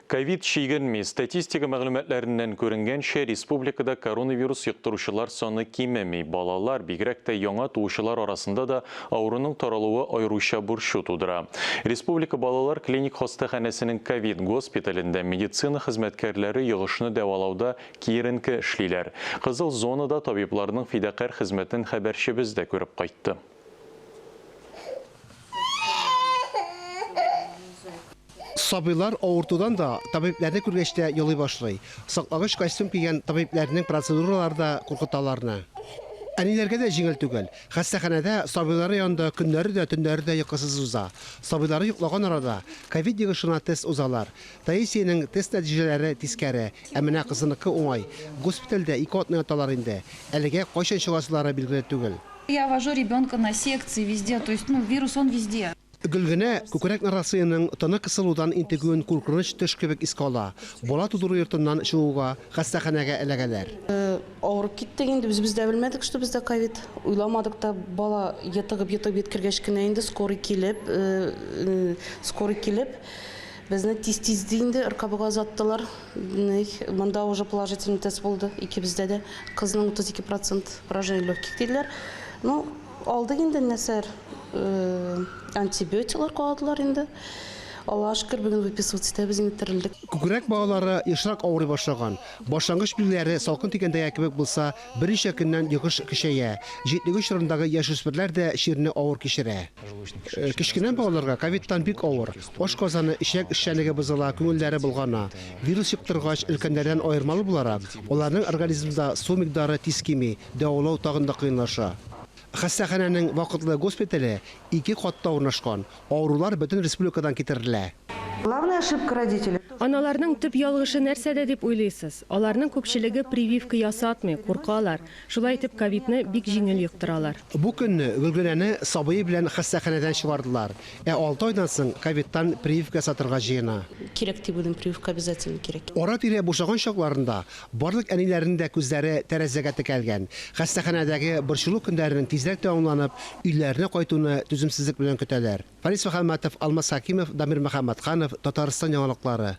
COVID-19 статистика мәгълүматларыннан күренгәнчә, республикада коронавирус йоктыручылар саны кимеми, балалар, бигрәк тә яңа туучылар арасында да авыруның таралуы аеруча бурчу тудыра. Республика балалар клиник хастаханәсенең COVID госпиталендә медицина хезмәткәрләре йогышны дәвалауда киеренке эшлиләр. Кызыл зонада табибларның фидакарь хезмәтен хәбәрчебез дә күреп кайтты. Sabılar avurtudan da tabiplərdə күргәчтә yolu başlay. Саклagыч костюм кигән табипләрнең процедураларда куркыталарны. Әниләргә дә җиңел түгел. Хастаханәдә сабыйлары янында көннәре дә төннәре дә йокысыз уза. Сабыйлары йоклаган арада ковид йогышына тест узалар. Таисиянең тест нәтиҗәләре тискәре, ә менә кызыныкы уңай. Госпитальдә 2 атны аталар инде. Әлегә кайчан чыгасылары билгеле түгел. Я вожу ребенка на секции везде, то есть вирус он везде. Гөлгенә күкрәк нарасының тыны кысылудан интегүен куркыныч төш кебек искала. Бала тудыру йортыннан чыгуга хастаханәгә эләгәләр. Авырып киттек инде, без дә белмәдек, что бездә ковид. Уйламадык та бала ятыгып еткергәч кенә инде скорый килеп, безне тиз инде РКБга озаттылар. Монда уже положительный тест булды. Икебездә дә кызның 32% поражение легких диләр. Ну, алдык инде нәрсәр антибиотиклар куадылар инде. Аллаһка шөкер, бүген выписывать итәбез инде терелдек. Күкрәк балалары ешрак авырый башлаган. Башлангыч билгеләре салкын тигәндә кебек булса, берничә көннән йогыш кишәя. Җитлеге чорындагы яшүсмерләр дә ширне авыр кичерә. Кичкенә балаларга ковидтан бик авыр. Ашказаны, ишәк эшчәнлеге бозыла, күңелләре булгана. Вирус юктыргач өлкәннәрдән аермалы буларак, аларның организмында су микдары тиз кими, дәвалау тагында кыенлаша. Хастаханәнең вакытлы госпитале 2 катта урнашкан. Авырулар бөтен республикадан китерелә. Главная ошибка родителей. Аналарның төп ялгышы нәрсәдә дип уйлыйсыз? Аларның күпчелеге прививка ясатмый, куркалар. Шулай итеп ковидны бик җиңел йоктыралар. Бу көнне Гөлгенәне сабые белән хастаханәдән чыгардылар. 6 айдан соң ковидтан прививка сатырга җыена. Кирәк дип уйлыйм, прививка обязательно кирәк. Ара-тирә бушаган чакларында барлык әниләрнең дә күзләре тәрәзәгә текәлгән. Хастаханәдәге борчулы көннәрнең тизрәк тәмамланып, өйләренә кайтуны түземсезлек белән көтәләр. Фарис Мөхәммәтов, Алмаз Хакимов, Дамир Мөхәммәтханов, Татарстан яңалыклары.